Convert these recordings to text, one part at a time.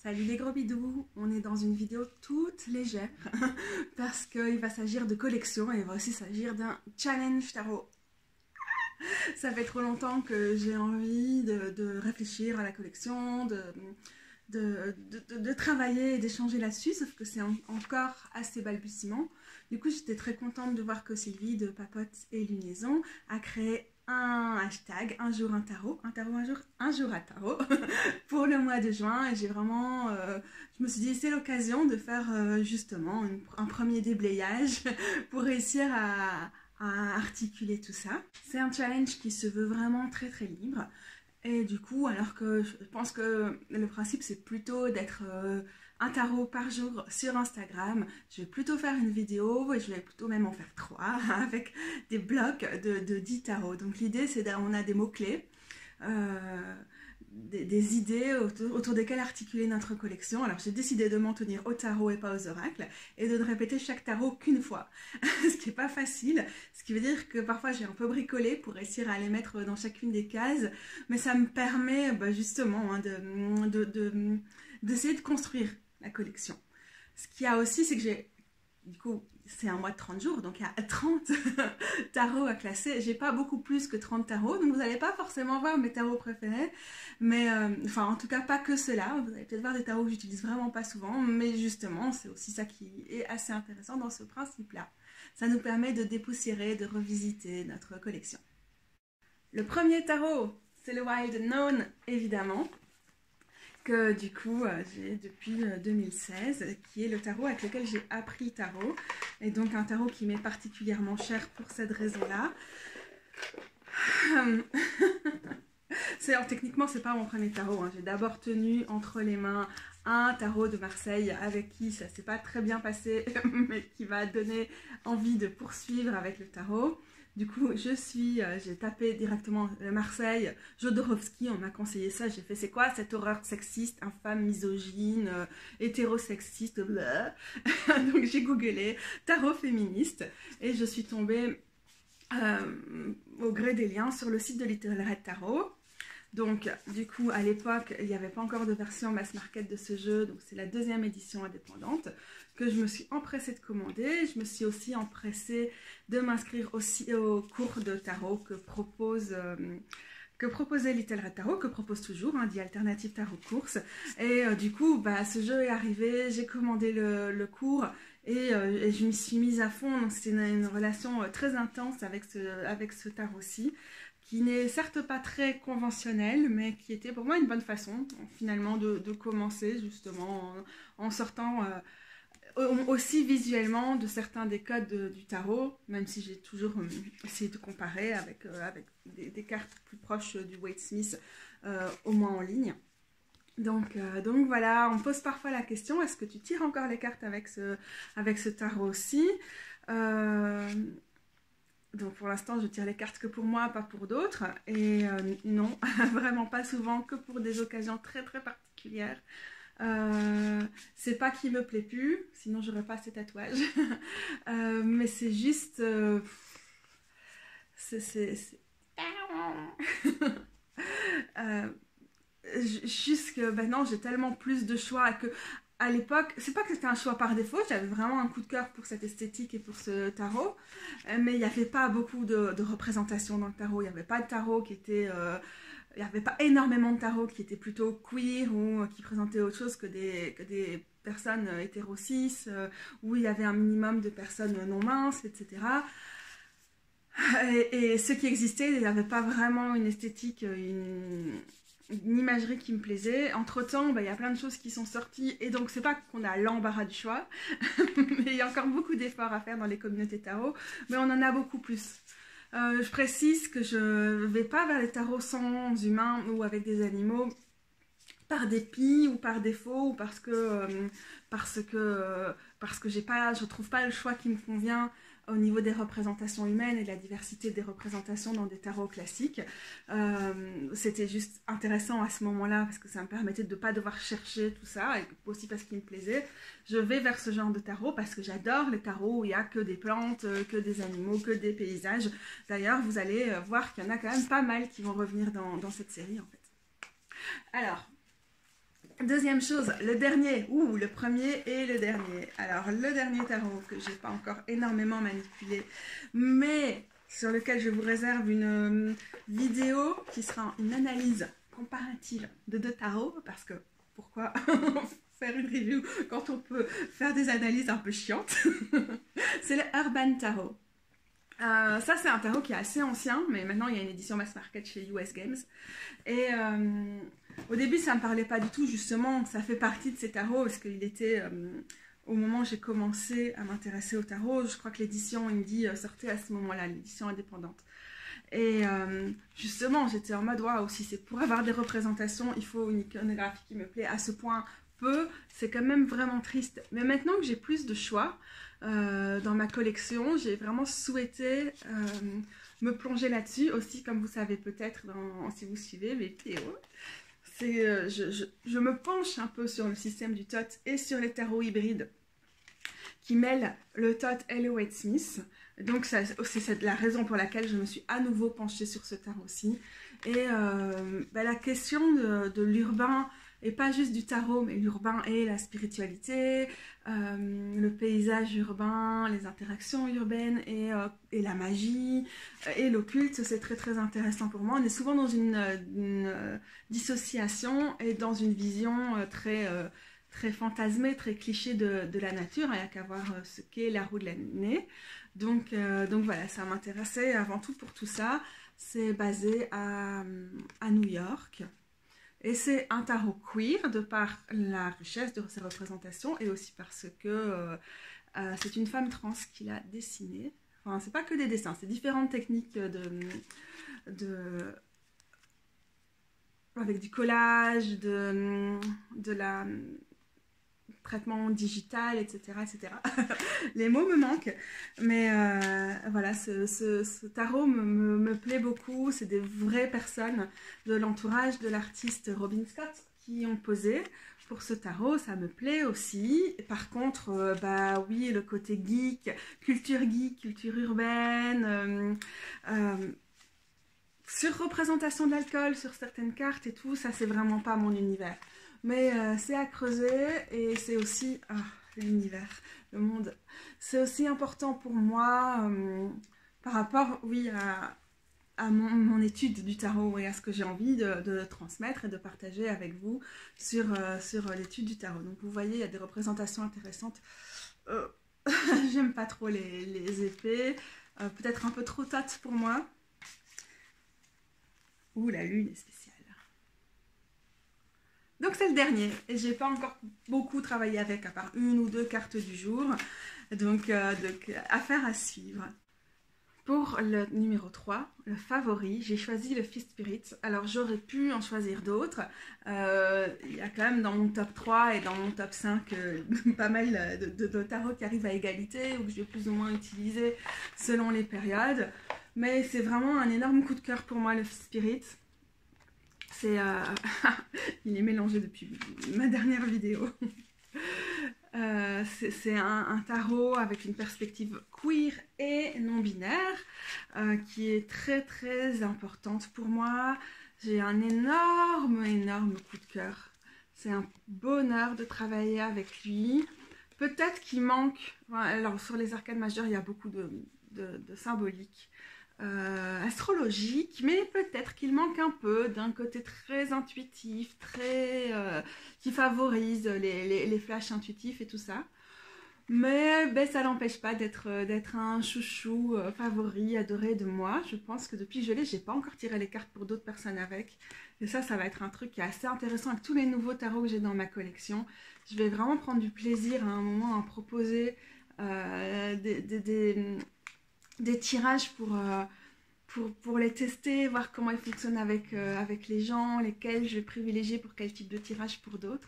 Salut les gros bidous, on est dans une vidéo toute légère parce qu'il va s'agir de collection et il va aussi s'agir d'un challenge tarot. Ça fait trop longtemps que j'ai envie de réfléchir à la collection, de travailler et d'échanger là-dessus, sauf que c'est encore assez balbutiement. Du coup, j'étais très contente de voir que Sylvie de Papote et Lunaison a créé un hashtag, un jour un tarot, un jour à tarot, pour le mois de juin. Et j'ai vraiment, je me suis dit, c'est l'occasion de faire justement un premier déblayage pour réussir à articuler tout ça. C'est un challenge qui se veut vraiment très très libre. Et du coup, alors que je pense que le principe c'est plutôt d'être un tarot par jour sur Instagram, je vais plutôt faire une vidéo et je vais plutôt même en faire 3 avec des blocs de 10 tarots. Donc l'idée c'est qu'on a des mots-clés, des idées autour desquelles articuler notre collection. Alors j'ai décidé de m'en tenir au tarot et pas aux oracles et de ne répéter chaque tarot qu'une fois, ce qui n'est pas facile, ce qui veut dire que parfois j'ai un peu bricolé pour réussir à les mettre dans chacune des cases, mais ça me permet justement d'essayer de construire la collection. Ce qu'il y a aussi, c'est que j'ai, du coup, c'est un mois de 30 jours, donc il y a 30 tarots à classer. J'ai pas beaucoup plus que 30 tarots, donc vous n'allez pas forcément voir mes tarots préférés, mais enfin en tout cas pas que ceux-là. Vous allez peut-être voir des tarots que j'utilise vraiment pas souvent, mais justement c'est aussi ça qui est assez intéressant dans ce principe-là. Ça nous permet de dépoussiérer, de revisiter notre collection. Le premier tarot, c'est le Wild Unknown, évidemment, que du coup j'ai depuis 2016, qui est le tarot avec lequel j'ai appris tarot, et donc un tarot qui m'est particulièrement cher pour cette raison-là. Techniquement c'est pas mon premier tarot, hein. J'ai d'abord tenu entre les mains un tarot de Marseille avec qui ça s'est pas très bien passé mais qui m'a donné envie de poursuivre avec le tarot. Du coup, j'ai tapé directement Marseille, Jodorowsky, on m'a conseillé ça, j'ai fait c'est quoi cette horreur sexiste, infâme, misogyne, hétérosexiste, blah. Donc j'ai googlé tarot féministe et je suis tombée au gré des liens sur le site de Little Tarot. Donc du coup à l'époque il n'y avait pas encore de version mass market de ce jeu, donc c'est la deuxième édition indépendante que je me suis empressée de commander. Je me suis aussi empressée de m'inscrire aussi au cours de tarot que proposait Little Red Tarot, que propose toujours, hein, The Alternative Tarot Course. Et du coup ce jeu est arrivé, j'ai commandé le cours et je m'y suis mise à fond. Donc c'était une relation très intense avec ce tarot-ci, qui n'est certes pas très conventionnel, mais qui était pour moi une bonne façon, finalement, de commencer, justement, en sortant aussi visuellement de certains des codes du tarot, même si j'ai toujours essayé de comparer avec des cartes plus proches du Waite Smith, au moins en ligne. Donc voilà, on pose parfois la question, est-ce que tu tires encore les cartes avec ce tarot-ci? Donc pour l'instant je tire les cartes que pour moi, pas pour d'autres, et non, vraiment pas souvent, que pour des occasions très très particulières. C'est pas qu'il me plaît plus, sinon j'aurais pas ces tatouages, mais c'est juste juste que maintenant j'ai tellement plus de choix que à l'époque, c'est pas que c'était un choix par défaut, j'avais vraiment un coup de cœur pour cette esthétique et pour ce tarot, mais il n'y avait pas beaucoup de représentations dans le tarot. Il n'y avait pas de tarot qui était... il n'y avait pas énormément de tarots qui étaient plutôt queer ou qui présentaient autre chose que des personnes hétéro-cis, où il y avait un minimum de personnes non minces, etc. Et ceux qui existaient, il n'y avait pas vraiment une esthétique, une imagerie qui me plaisait. Entre temps, il y a plein de choses qui sont sorties, et donc c'est pas qu'on a l'embarras du choix, mais il y a encore beaucoup d'efforts à faire dans les communautés tarot, mais on en a beaucoup plus. Je précise que je ne vais pas vers les tarots sans humains ou avec des animaux par dépit ou par défaut, ou parce que je trouve pas le choix qui me convient au niveau des représentations humaines et de la diversité des représentations dans des tarots classiques. C'était juste intéressant à ce moment-là parce que ça me permettait de ne pas devoir chercher tout ça, et aussi parce qu'il me plaisait. Je vais vers ce genre de tarot parce que j'adore les tarots où il n'y a que des plantes, que des animaux, que des paysages. D'ailleurs, vous allez voir qu'il y en a quand même pas mal qui vont revenir dans cette série en fait. Alors, Deuxième chose, le dernier, ou le premier et le dernier. Alors, le dernier tarot que j'ai pas encore énormément manipulé, mais sur lequel je vous réserve une vidéo qui sera une analyse comparative de deux tarots, parce que pourquoi faire une review quand on peut faire des analyses un peu chiantes. C'est le Urban Tarot. Ça, c'est un tarot qui est assez ancien, mais maintenant il y a une édition mass market chez US Games. Et au début, ça ne me parlait pas du tout, justement, ça fait partie de ces tarots, parce qu'il était, au moment où j'ai commencé à m'intéresser au tarot, je crois que l'édition Indie sortait à ce moment-là, l'édition indépendante. Et justement, j'étais en mode, waouh, si c'est pour avoir des représentations, il faut une iconographie qui me plaît à ce point peu, c'est quand même vraiment triste. Mais maintenant que j'ai plus de choix dans ma collection, j'ai vraiment souhaité me plonger là-dessus. Aussi, comme vous savez peut-être, si vous suivez mes vidéos, je me penche un peu sur le système du Thoth et sur les tarots hybrides qui mêlent le Thoth et le Waite-Smith. Donc c'est la raison pour laquelle je me suis à nouveau penchée sur ce tarot-ci. Et la question de l'urbain, et pas juste du tarot, mais l'urbain et la spiritualité, le paysage urbain, les interactions urbaines et la magie et l'occulte, c'est très très intéressant pour moi. On est souvent dans une dissociation et dans une vision très fantasmée, très cliché de la nature. Il n'y a qu'à voir ce qu'est la roue de l'année. Donc voilà, ça m'intéressait avant tout pour tout ça. C'est basé à New York. Et c'est un tarot queer de par la richesse de ses représentations et aussi parce que c'est une femme trans qui l'a dessiné. Enfin, c'est pas que des dessins, c'est différentes techniques avec du collage, de la traitement digital, etc. etc. Les mots me manquent, mais voilà, ce tarot me plaît beaucoup. C'est des vraies personnes de l'entourage de l'artiste Robin Scott qui ont posé pour ce tarot. Ça me plaît aussi. Par contre, oui, le côté geek, culture urbaine, surreprésentation de l'alcool sur certaines cartes et tout, ça c'est vraiment pas mon univers. Mais c'est à creuser et c'est aussi l'univers, le monde. C'est aussi important pour moi par rapport, oui, à mon étude du tarot et à ce que j'ai envie de transmettre et de partager avec vous sur l'étude du tarot. Donc vous voyez, il y a des représentations intéressantes. J'aime pas trop les épées, peut-être un peu trop Thoth pour moi. Ouh, la lune est spéciale. Donc c'est le dernier, et j'ai pas encore beaucoup travaillé avec, à part une ou deux cartes du jour, donc affaire à suivre. Pour le numéro 3, le favori, j'ai choisi le Fist Spirit. Alors j'aurais pu en choisir d'autres, il y a quand même dans mon top 3 et dans mon top 5 pas mal de tarots qui arrivent à égalité, ou que je vais plus ou moins utiliser selon les périodes, mais c'est vraiment un énorme coup de cœur pour moi le Fist Spirit. Il est mélangé depuis ma dernière vidéo. C'est un tarot avec une perspective queer et non-binaire qui est très très importante pour moi. J'ai un énorme coup de cœur. C'est un bonheur de travailler avec lui. Peut-être qu'il manque, alors sur les arcades majeures il y a beaucoup de symbolique. Astrologique, mais peut-être qu'il manque un peu d'un côté très intuitif, qui favorise les flashs intuitifs et tout ça. Mais ça n'empêche pas d'être un chouchou favori, adoré de moi. Je pense que depuis que je l'ai, j'ai pas encore tiré les cartes pour d'autres personnes avec. Et ça va être un truc qui est assez intéressant avec tous les nouveaux tarots que j'ai dans ma collection. Je vais vraiment prendre du plaisir à un moment à proposer des tirages pour les tester, voir comment ils fonctionnent avec les gens, lesquels je vais privilégier pour quel type de tirage pour d'autres.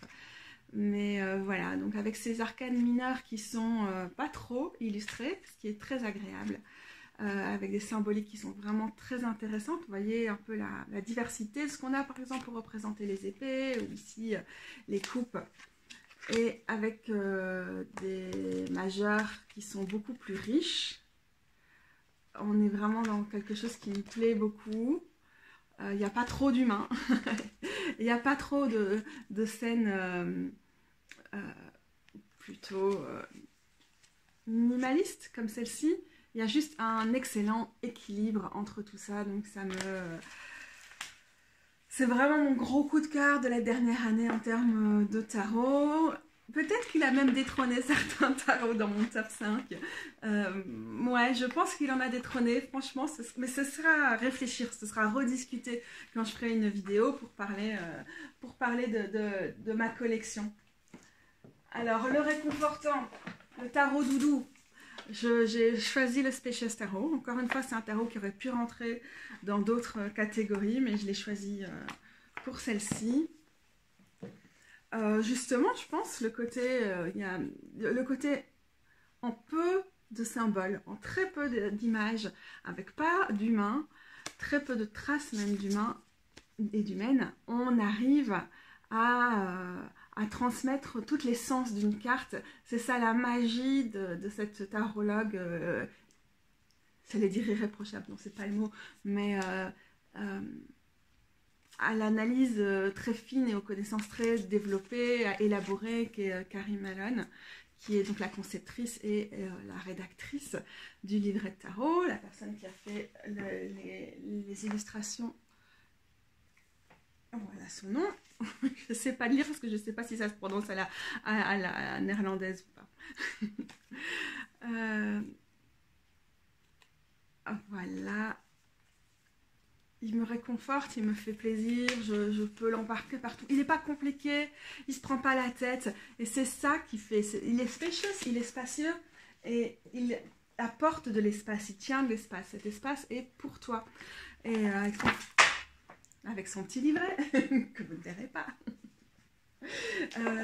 Mais voilà, donc avec ces arcanes mineures qui sont pas trop illustrées, ce qui est très agréable, avec des symboliques qui sont vraiment très intéressantes. Vous voyez un peu la diversité de ce qu'on a par exemple pour représenter les épées, ou ici les coupes. Et avec des majeurs qui sont beaucoup plus riches. On est vraiment dans quelque chose qui me plaît beaucoup. Il n'y a pas trop d'humains. Il n'y a pas trop de scènes plutôt minimalistes comme celle-ci. Il y a juste un excellent équilibre entre tout ça. Donc ça me... c'est vraiment mon gros coup de cœur de la dernière année en termes de tarot. Peut-être qu'il a même détrôné certains tarots dans mon top 5. Ouais, je pense qu'il en a détrôné, franchement. Mais ce sera à réfléchir, ce sera à rediscuter quand je ferai une vidéo pour parler de ma collection. Alors, le réconfortant, le tarot doudou. J'ai choisi le Spacious Tarot. Encore une fois, c'est un tarot qui aurait pu rentrer dans d'autres catégories, mais je l'ai choisi pour celle-ci. Justement, je pense, le côté en peu de symboles, en très peu d'images, avec pas d'humains, très peu de traces même d'humains et d'humaines, on arrive à transmettre toute l'essence d'une carte. C'est ça la magie de cette tarologue, j'allais dire irréprochable, non c'est pas le mot, mais à l'analyse très fine et aux connaissances très développées, élaborées, qu'est Carrie Malone, qui est donc la conceptrice et la rédactrice du livret de tarot, la personne qui a fait les illustrations. Voilà son nom. Je ne sais pas lire parce que je ne sais pas si ça se prononce à la néerlandaise ou pas. Voilà. Il me réconforte, il me fait plaisir, je peux l'embarquer partout. Il n'est pas compliqué, il ne se prend pas la tête. Et c'est ça qui fait. Il est spacious, il est spacieux et il apporte de l'espace, il tient de l'espace. Cet espace est pour toi. Et avec son petit livret, que vous ne verrez pas.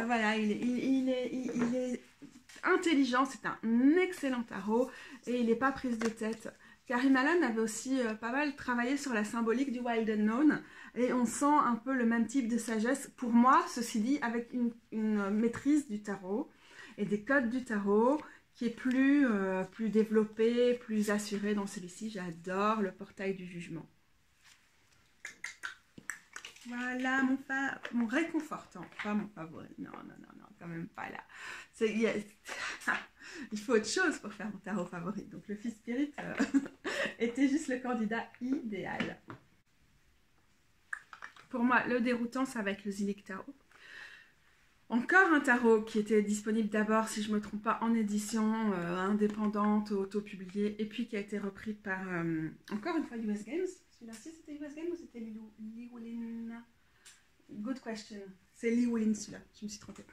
Voilà, il est intelligent, c'est un excellent tarot et il n'est pas prise de tête. Carrie Malone avait aussi pas mal travaillé sur la symbolique du Wild Unknown et on sent un peu le même type de sagesse, pour moi, ceci dit, avec une maîtrise du tarot et des codes du tarot qui est plus développée, plus assurée dans celui-ci. J'adore le portail du jugement. Voilà mon réconfortant, pas mon favori. Non, quand même pas là. Il faut autre chose pour faire mon tarot favori. Donc le Fils Spirit était juste le candidat idéal. Pour moi, le déroutant, ça va être le Zilliq Tarot. Encore un tarot qui était disponible d'abord, si je ne me trompe pas, en édition indépendante, auto-publiée, et puis qui a été repris par, encore une fois, US Games. Celui-là, c'était US Games ou c'était Lee Woollin? Good question. C'est Lee Woollin, celui-là. Je me suis trompée.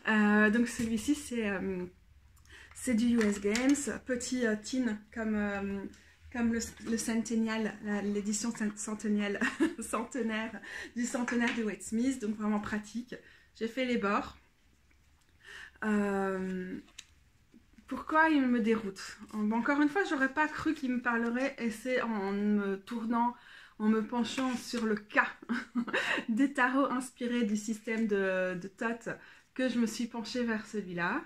Donc celui-ci, c'est du US Games. Petit tin comme le Centennial, l'édition centenaire du centenaire de Wade Smith. Donc vraiment pratique. J'ai fait les bords. Pourquoi il me déroute? Encore une fois, j'aurais pas cru qu'il me parlerait, et c'est en me tournant, en me penchant sur le cas des tarots inspirés du système de Thoth que je me suis penchée vers celui-là.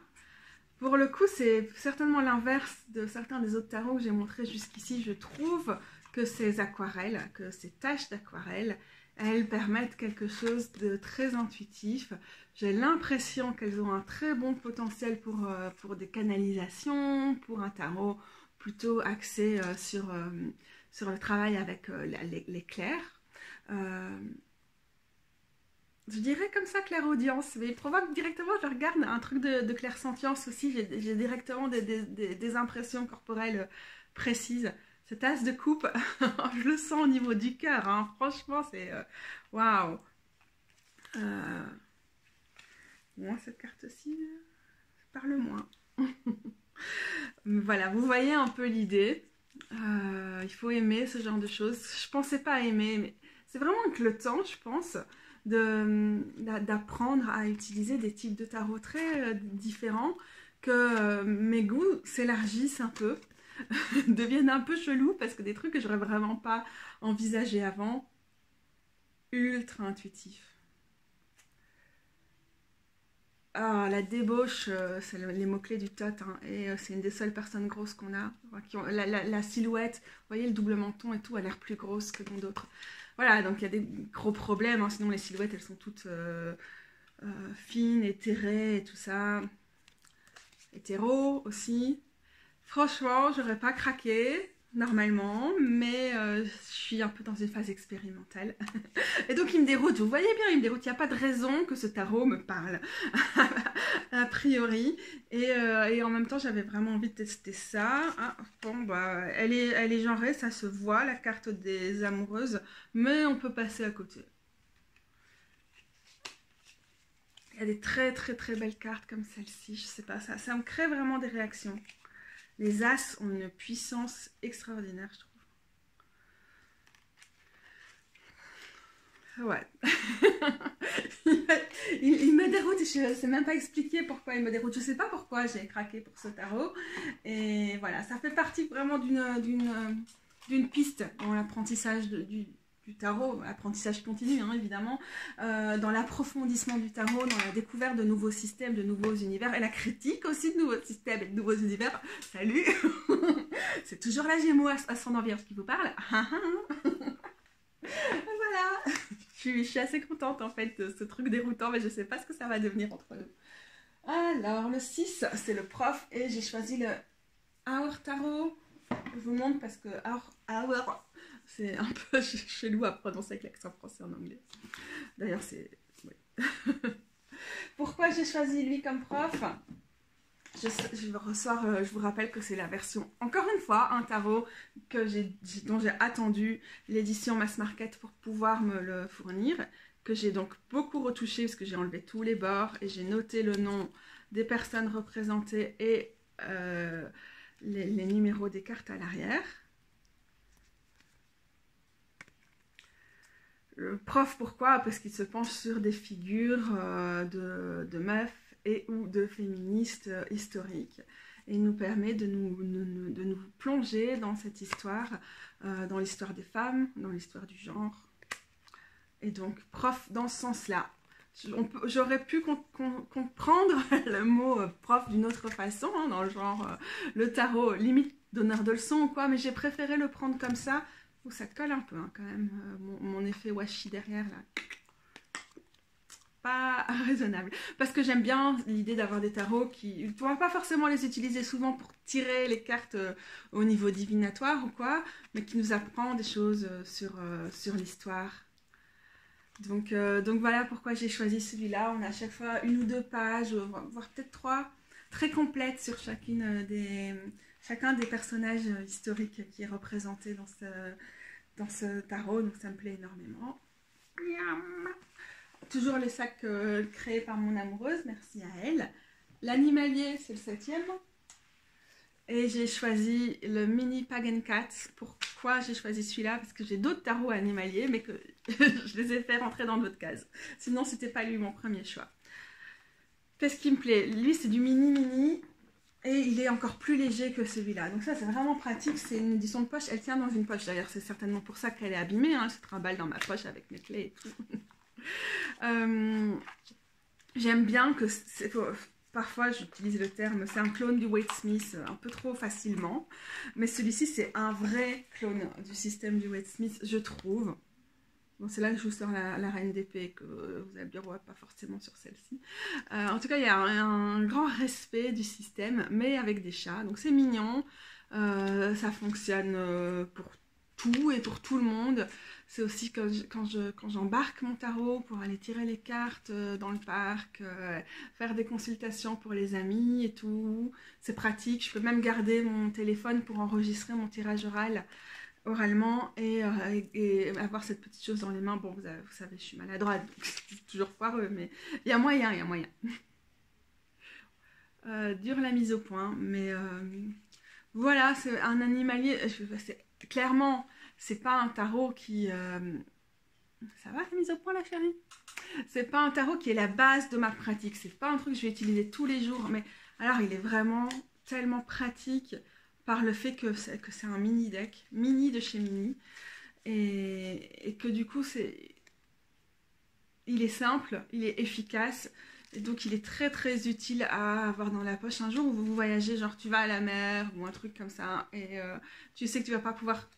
Pour le coup, c'est certainement l'inverse de certains des autres tarots que j'ai montrés jusqu'ici. Je trouve que ces aquarelles, que ces taches d'aquarelle, elles permettent quelque chose de très intuitif. J'ai l'impression qu'elles ont un très bon potentiel pour des canalisations, pour un tarot plutôt axé sur le travail avec les clairs. Je dirais comme ça clairaudience, mais il provoque directement, je regarde un truc de clairsentience aussi, j'ai directement des impressions corporelles précises. Cette as de coupe, je le sens au niveau du cœur, hein. Franchement, c'est waouh. Moi, cette carte-ci, parle moins. Voilà, vous voyez un peu l'idée. Il faut aimer ce genre de choses. Je pensais pas aimer, mais c'est vraiment avec le temps, je pense, d'apprendre à utiliser des types de tarot très différents, que mes goûts s'élargissent un peu. Deviennent un peu chelous parce que des trucs que j'aurais vraiment pas envisagé avant, ultra intuitif. Ah, la débauche, c'est les mots-clés du Thoth, hein, et c'est une des seules personnes grosses qu'on a, qui ont la silhouette, vous voyez le double menton et tout a l'air plus grosse que dans d'autres. voilà, donc il y a des gros problèmes, hein, sinon les silhouettes, elles sont toutes fines, éthérées et tout ça. Hétéro aussi. Franchement, j'aurais pas craqué normalement, mais je suis un peu dans une phase expérimentale. Et donc il me déroute, vous voyez bien, il me déroute. Il n'y a pas de raison que ce tarot me parle, a priori. Et en même temps, j'avais vraiment envie de tester ça. Ah, bon, bah, elle est genrée, ça se voit, la carte des amoureuses, mais on peut passer à côté. Il y a des très très très belles cartes comme celle-ci, je sais pas, ça me crée vraiment des réactions. Les As ont une puissance extraordinaire, je trouve. Ouais. il me déroute, je ne sais même pas expliquer pourquoi il me déroute. Je ne sais pas pourquoi j'ai craqué pour ce tarot. Et voilà, ça fait partie vraiment d'une piste dans l'apprentissage du tarot, apprentissage continu hein, évidemment, dans l'approfondissement du tarot, dans la découverte de nouveaux systèmes, de nouveaux univers, et la critique aussi de nouveaux systèmes et de nouveaux univers. Salut. C'est toujours la Gémeaux ascendant Vierge qui vous parle. Voilà. Je suis assez contente en fait de ce truc déroutant, mais je ne sais pas ce que ça va devenir entre nous. Alors le 6, c'est le prof, et j'ai choisi le Our Tarot. Je vous montre parce que Our c'est un peu chelou à prononcer avec l'accent français en anglais. D'ailleurs, c'est... Oui. Pourquoi j'ai choisi lui comme prof? Je vous rappelle que c'est la version, encore une fois, un tarot dont j'ai attendu l'édition Mass Market pour pouvoir me le fournir, que j'ai donc beaucoup retouché parce que j'ai enlevé tous les bords et j'ai noté le nom des personnes représentées et les numéros des cartes à l'arrière. Le prof, pourquoi? Parce qu'il se penche sur des figures de meufs et ou de féministes historiques. Et il nous permet de nous plonger dans cette histoire, dans l'histoire des femmes, dans l'histoire du genre. Et donc, prof, dans ce sens-là. J'aurais pu comprendre le mot prof d'une autre façon, hein, dans le genre le tarot, limite donneur de leçons ou quoi, mais j'ai préféré le prendre comme ça. Oh, ça colle un peu hein, quand même, mon effet washi derrière là. Pas raisonnable. Parce que j'aime bien l'idée d'avoir des tarots qui... On ne pourra pas forcément les utiliser souvent pour tirer les cartes au niveau divinatoire ou quoi, mais qui nous apprend des choses sur l'histoire. Donc voilà pourquoi j'ai choisi celui-là. On a à chaque fois 1 ou 2 pages, voire peut-être 3, très complètes sur chacun des personnages historiques qui est représenté dans ce tarot, donc ça me plaît énormément. Toujours le sac créé par mon amoureuse, merci à elle. L'animalier, c'est le 7e. Et j'ai choisi le mini Pagan Cat. Pourquoi j'ai choisi celui-là? Parce que j'ai d'autres tarots animaliers, mais que je les ai fait rentrer dans d'autres cases. Sinon, c'était pas lui mon premier choix. Qu'est-ce qui me plaît? Lui, c'est du mini. Et il est encore plus léger que celui-là. Donc ça, c'est vraiment pratique. C'est une édition de poche. Elle tient dans une poche. D'ailleurs, c'est certainement pour ça qu'elle est abîmée. Hein. Elle se trimballe dans ma poche avec mes clés et tout. J'aime bien que... Parfois, j'utilise le terme, c'est un clone du Wade Smith un peu trop facilement. Mais celui-ci, c'est un vrai clone du système du Wade Smith, je trouve. Bon, c'est là que je vous sors la reine d'épée, que vous allez dire, ouais, pas forcément sur celle-ci. En tout cas, il y a un grand respect du système, mais avec des chats. Donc c'est mignon, ça fonctionne pour tout et pour tout le monde. C'est aussi quand j'embarque mon tarot pour aller tirer les cartes dans le parc, faire des consultations pour les amis et tout. C'est pratique, je peux même garder mon téléphone pour enregistrer mon tirage oralement et avoir cette petite chose dans les mains. Bon, vous savez, je suis maladroite, donc c'est toujours foireux, mais il y a moyen, il y a moyen. Dure la mise au point, mais voilà, c'est un animalier, clairement, c'est pas un tarot qui... Ça va la mise au point la chérie? C'est pas un tarot qui est la base de ma pratique, c'est pas un truc que je vais utiliser tous les jours, mais alors il est vraiment tellement pratique par le fait que c'est un mini deck, mini de chez Mini, et que du coup il est simple, il est efficace, et donc il est très très utile à avoir dans la poche un jour où vous voyagez, genre tu vas à la mer ou un truc comme ça, et tu sais que tu vas pas pouvoir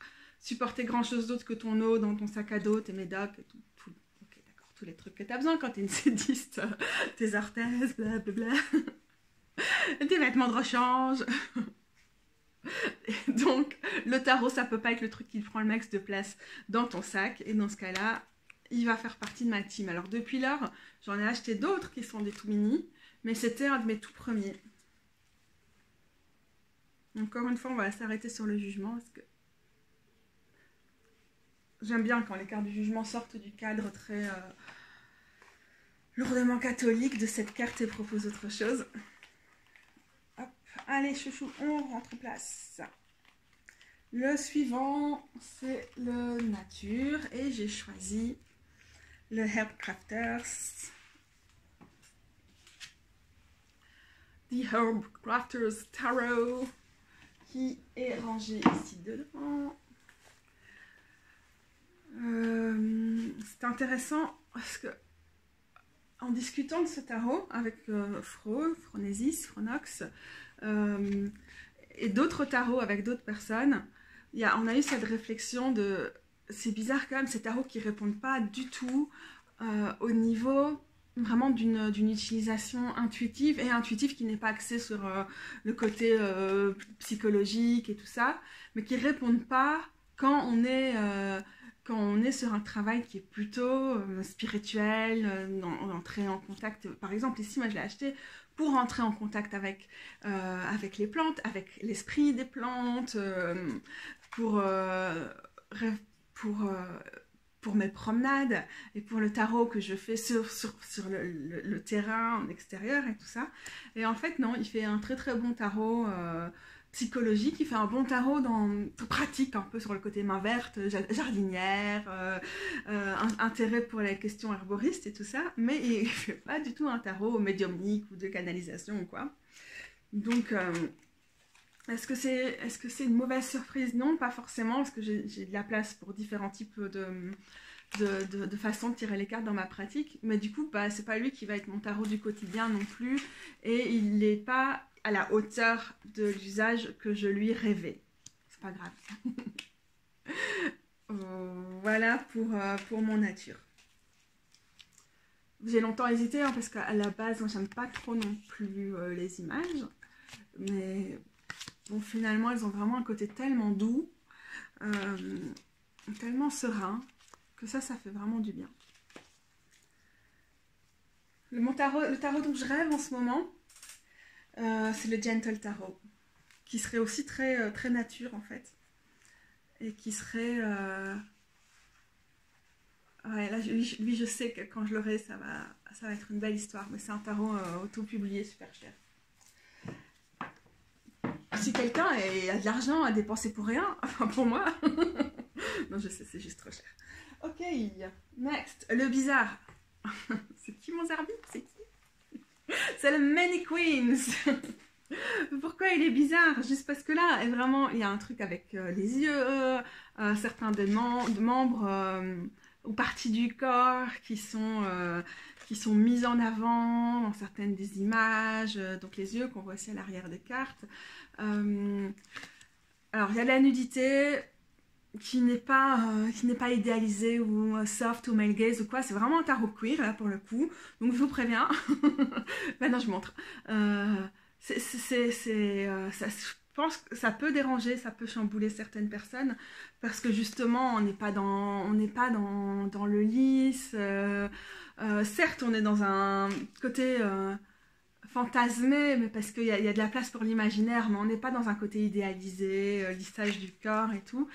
supporter grand chose d'autre que ton eau dans ton sac à dos, tes médocs, ok, d'accord, tous les trucs que tu as besoin quand tu es une sédiste, tes orthèses, blablabla, tes vêtements de rechange. Donc le tarot, ça peut pas être le truc qui prend le max de place dans ton sac, et dans ce cas-là, il va faire partie de ma team. Alors depuis lors, j'en ai acheté d'autres qui sont des tout mini, mais c'était un de mes tout premiers. Encore une fois, on va s'arrêter sur le jugement, parce que j'aime bien quand les cartes du jugement sortent du cadre très lourdement catholique de cette carte et proposent autre chose. Hop, allez chouchou, on rentre en place. Le suivant, c'est le nature, et j'ai choisi le Herbcrafters. The Herbcrafters Tarot, qui est rangé ici dedans. C'est intéressant parce que en discutant de ce tarot avec Phronesis, Phronox, et d'autres tarots avec d'autres personnes, on a eu cette réflexion de c'est bizarre quand même ces tarots qui répondent pas du tout au niveau vraiment d'une utilisation intuitive, et intuitive qui n'est pas axée sur le côté psychologique et tout ça, mais qui répondent pas quand on est sur un travail qui est plutôt spirituel, entrer en contact. Par exemple, ici, moi, je l'ai acheté pour entrer en contact avec les plantes, avec l'esprit des plantes, pour mes promenades, et pour le tarot que je fais sur le terrain en extérieur et tout ça. Et en fait, non, il fait un très très bon tarot psychologique, il fait un bon tarot pratique, un peu sur le côté main verte, jardinière, intérêt pour les questions herboristes et tout ça, mais il ne fait pas du tout un tarot médiumnique ou de canalisation ou quoi. Donc, est-ce que c'est une mauvaise surprise? Non, pas forcément, parce que j'ai de la place pour différents types de façons de tirer les cartes dans ma pratique, mais du coup, c'est pas lui qui va être mon tarot du quotidien non plus, et il n'est pas à la hauteur de l'usage que je lui rêvais. C'est pas grave. Voilà pour mon nature. J'ai longtemps hésité, hein, parce qu'à la base, moi, j'aime pas trop non plus les images, mais bon, finalement, elles ont vraiment un côté tellement doux, tellement serein, que ça fait vraiment du bien. Le tarot dont je rêve en ce moment, c'est le Gentle Tarot, qui serait aussi très, très nature en fait, et qui serait... Ouais, là, lui, je sais que quand je l'aurai, ça va être une belle histoire, mais c'est un tarot auto-publié super cher. Si quelqu'un a de l'argent à dépenser pour rien, enfin pour moi, non, je sais, c'est juste trop cher. Ok, next, le bizarre. C'est qui mon Zarbi? C'est qui? C'est le Many Queens. Pourquoi il est bizarre? Juste parce que là, vraiment, il y a un truc avec les yeux, certains des membres ou parties du corps qui sont mis en avant dans certaines des images, donc les yeux qu'on voit aussi à l'arrière des cartes. Alors, il y a de la nudité qui n'est pas idéalisée ou soft ou male gaze ou quoi, c'est vraiment un tarot queer là pour le coup, donc je vous préviens. Maintenant je montre. Je pense que ça peut déranger, ça peut chambouler certaines personnes, parce que justement on n'est pas dans le lisse, certes on est dans un côté fantasmé, mais parce qu'il y a de la place pour l'imaginaire, mais on n'est pas dans un côté idéalisé, lissage du corps et tout.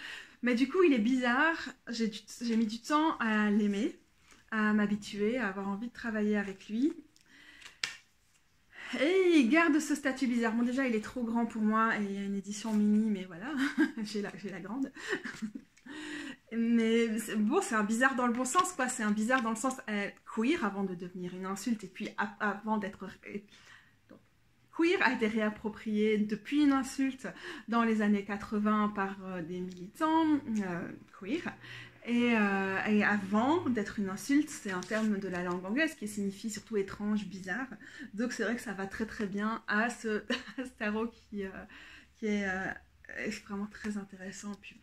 Mais du coup il est bizarre, j'ai mis du temps à l'aimer, à m'habituer, à avoir envie de travailler avec lui. Et il garde ce statut bizarre. Bon, déjà, il est trop grand pour moi, et il y a une édition mini, mais voilà, j'ai la grande. Mais bon, c'est un bizarre dans le bon sens, quoi. C'est un bizarre dans le sens queer avant de devenir une insulte, et puis avant d'être... Queer a été réapproprié depuis une insulte dans les années 80 par des militants queer. Et avant d'être une insulte, c'est un terme de la langue anglaise qui signifie surtout étrange, bizarre. Donc c'est vrai que ça va très très bien à ce tarot qui est vraiment très intéressant. Puis,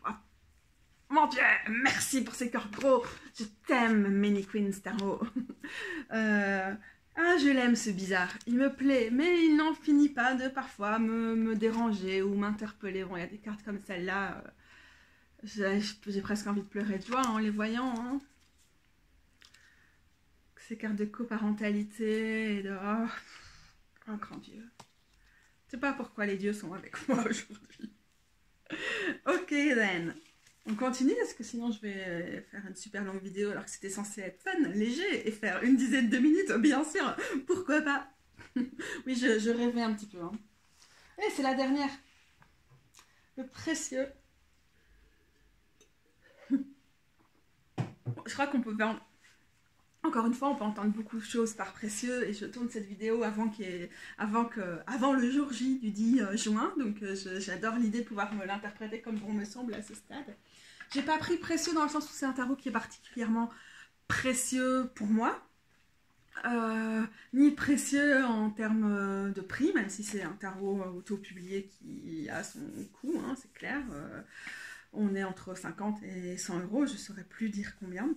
Mon Dieu, merci pour ces cœurs gros. Je t'aime, Many Queens Tarot. Ah, je l'aime ce bizarre. Il me plaît, mais il n'en finit pas de parfois me déranger ou m'interpeller. Bon, il y a des cartes comme celle-là. J'ai presque envie de pleurer de joie en les voyant. Hein. Ces cartes de coparentalité et de... Oh, grand Dieu. Je sais pas pourquoi les dieux sont avec moi aujourd'hui. Ok, then. On continue parce que sinon je vais faire une super longue vidéo alors que c'était censé être fun, léger et faire une dizaine de minutes, bien sûr. Pourquoi pas? Oui, je rêvais un petit peu. Hein. Et c'est la dernière. Le précieux. Je crois qu'on peut faire... Encore une fois, on peut entendre beaucoup de choses par précieux et je tourne cette vidéo avant le jour J du 10 juin. Donc j'adore l'idée de pouvoir me l'interpréter comme bon me semble à ce stade. J'ai pas pris précieux dans le sens où c'est un tarot qui est particulièrement précieux pour moi. Ni précieux en termes de prix, même si c'est un tarot auto-publié qui a son coût, hein, c'est clair. On est entre 50 et 100 euros, je ne saurais plus dire combien.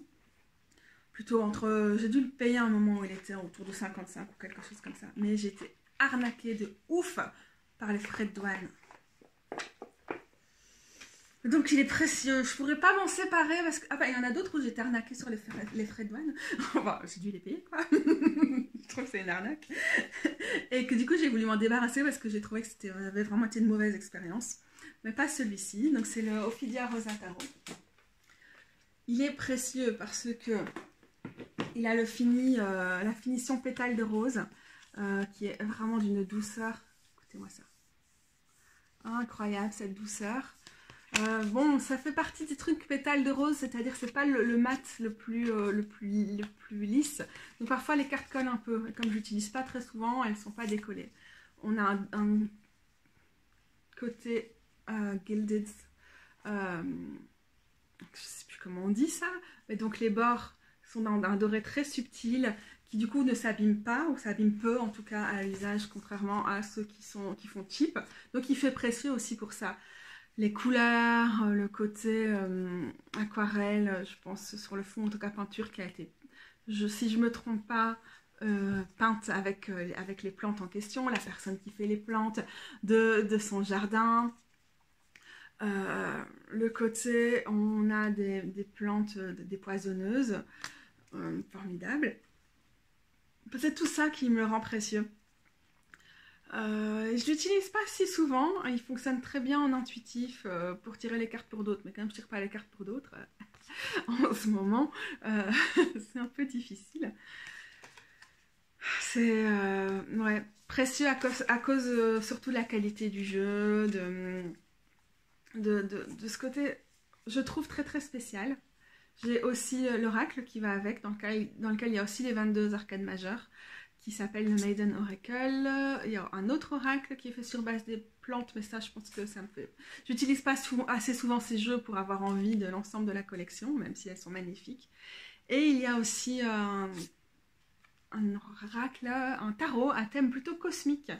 Plutôt entre... J'ai dû le payer à un moment où il était autour de 55 ou quelque chose comme ça. Mais j'ai été arnaquée de ouf par les frais de douane. Donc il est précieux. Je pourrais pas m'en séparer parce que... Ah bah il y en a d'autres où j'ai été arnaquée sur les frais de douane. Enfin, j'ai dû les payer quoi. Je trouve que c'est une arnaque. Et que du coup j'ai voulu m'en débarrasser parce que j'ai trouvé que c'était avait vraiment été une mauvaise expérience. Mais pas celui-ci. Donc c'est le Ophidia Rosa Tarot. Il est précieux parce que... Il a la finition pétale de rose, qui est vraiment d'une douceur. Écoutez-moi ça. Incroyable cette douceur. Bon, ça fait partie des trucs pétales de rose, c'est-à-dire c'est pas le mat le plus lisse. Donc parfois les cartes collent un peu. Et comme je l'utilise pas très souvent, elles sont pas décollées. On a un côté gilded. Je sais plus comment on dit ça, mais donc les bords sont dans un doré très subtil qui du coup ne s'abîme pas ou s'abîme peu en tout cas à l'usage contrairement à ceux qui font cheap. Donc il fait précieux aussi pour ça. Les couleurs, le côté aquarelle, je pense sur le fond en tout cas peinture qui a été, si je me trompe pas, peinte avec les plantes en question, la personne qui fait les plantes de son jardin. Le côté, on a des plantes dépoisonneuses, formidable. C'est tout ça qui me le rend précieux. Je l'utilise pas si souvent, il fonctionne très bien en intuitif pour tirer les cartes pour d'autres, mais comme je tire pas les cartes pour d'autres en ce moment, c'est un peu difficile. C'est ouais, précieux à cause surtout de la qualité du jeu, de ce côté, je trouve très très spécial. J'ai aussi l'oracle qui va avec, dans lequel il y a aussi les 22 arcades majeures, qui s'appelle le Maiden Oracle. Il y a un autre oracle qui est fait sur base des plantes, mais ça je pense que ça me fait... J'utilise pas assez souvent ces jeux pour avoir envie de l'ensemble de la collection, même si elles sont magnifiques. Et il y a aussi un oracle, un tarot à thème plutôt cosmique,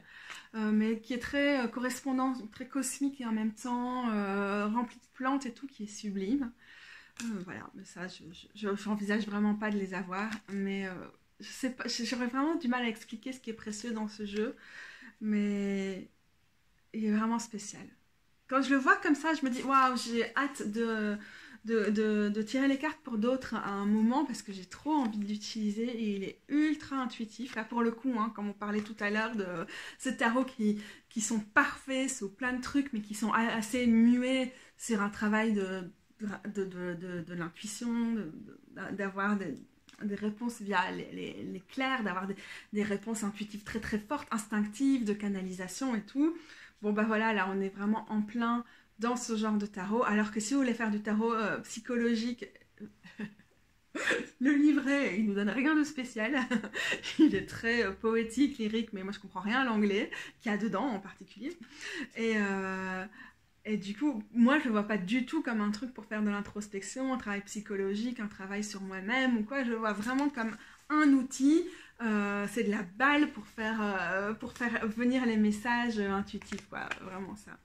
mais qui est très correspondant, très cosmique et en même temps rempli de plantes et tout, qui est sublime. Voilà, mais ça, j'envisage vraiment pas de les avoir, mais je sais pas, j'aurais vraiment du mal à expliquer ce qui est précieux dans ce jeu, mais il est vraiment spécial. Quand je le vois comme ça, je me dis, waouh, j'ai hâte de tirer les cartes pour d'autres à un moment, parce que j'ai trop envie de l'utiliser, et il est ultra intuitif, là pour le coup, hein, comme on parlait tout à l'heure de ces tarots qui sont parfaits sur plein de trucs, mais qui sont assez muets sur un travail de l'intuition, d'avoir des réponses via les clairs, d'avoir des réponses intuitives très très fortes, instinctives, de canalisation et tout. Bon bah voilà, là on est vraiment en plein dans ce genre de tarot, alors que si vous voulez faire du tarot psychologique, le livret, il nous donne rien de spécial. Il est très poétique, lyrique, mais moi je comprends rien à l'anglais, qu'il y a dedans en particulier. Et du coup, moi, je le vois pas du tout comme un truc pour faire de l'introspection, un travail psychologique, un travail sur moi-même ou quoi. Je le vois vraiment comme un outil. C'est de la balle pour faire venir les messages intuitifs, quoi. Vraiment ça.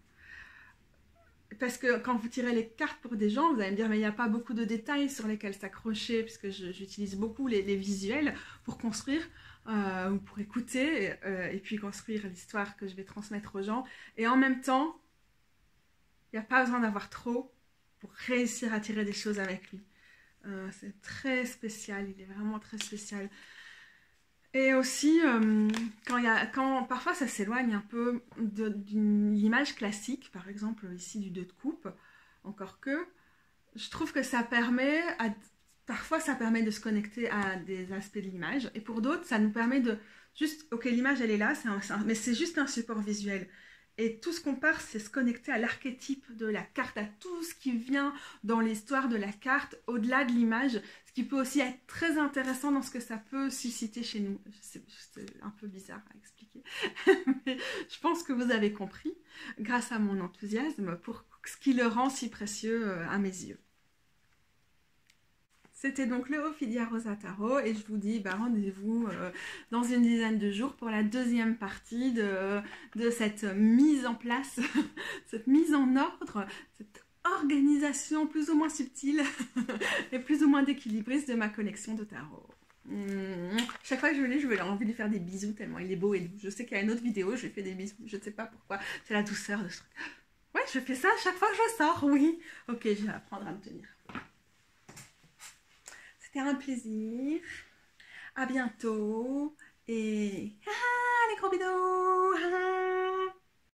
parce que quand vous tirez les cartes pour des gens, vous allez me dire mais il n'y a pas beaucoup de détails sur lesquels s'accrocher, puisque j'utilise beaucoup les visuels pour construire ou pour écouter et puis construire l'histoire que je vais transmettre aux gens. Et en même temps, il n'y a pas besoin d'avoir trop pour réussir à tirer des choses avec lui. C'est très spécial, il est vraiment très spécial. Et aussi, quand parfois ça s'éloigne un peu d'une image classique, par exemple ici du 2 de coupe, encore que, je trouve que ça permet, parfois ça permet de se connecter à des aspects de l'image, et pour d'autres, ça nous permet de juste, ok, l'image elle est là, mais c'est juste un support visuel. Et tout ce qu'on part, c'est se connecter à l'archétype de la carte, à tout ce qui vient dans l'histoire de la carte, au-delà de l'image, ce qui peut aussi être très intéressant dans ce que ça peut susciter chez nous. C'est un peu bizarre à expliquer, mais je pense que vous avez compris, grâce à mon enthousiasme, pour ce qui le rend si précieux à mes yeux. C'était donc le Ophidia Rosa Tarot et je vous dis rendez-vous dans une dizaine de jours pour la deuxième partie de cette mise en place, cette mise en ordre, cette organisation plus ou moins subtile et plus ou moins d'équilibriste de ma collection de tarot. Chaque fois que je le lis, j'ai envie de lui faire des bisous tellement il est beau et doux. Je sais qu'il y a une autre vidéo, je lui fais des bisous, je ne sais pas pourquoi, c'est la douceur de ce truc. Ouais, je fais ça à chaque fois que je sors, oui. Ok, je vais apprendre à me tenir. C'était un plaisir. À bientôt. Et les gros bisous.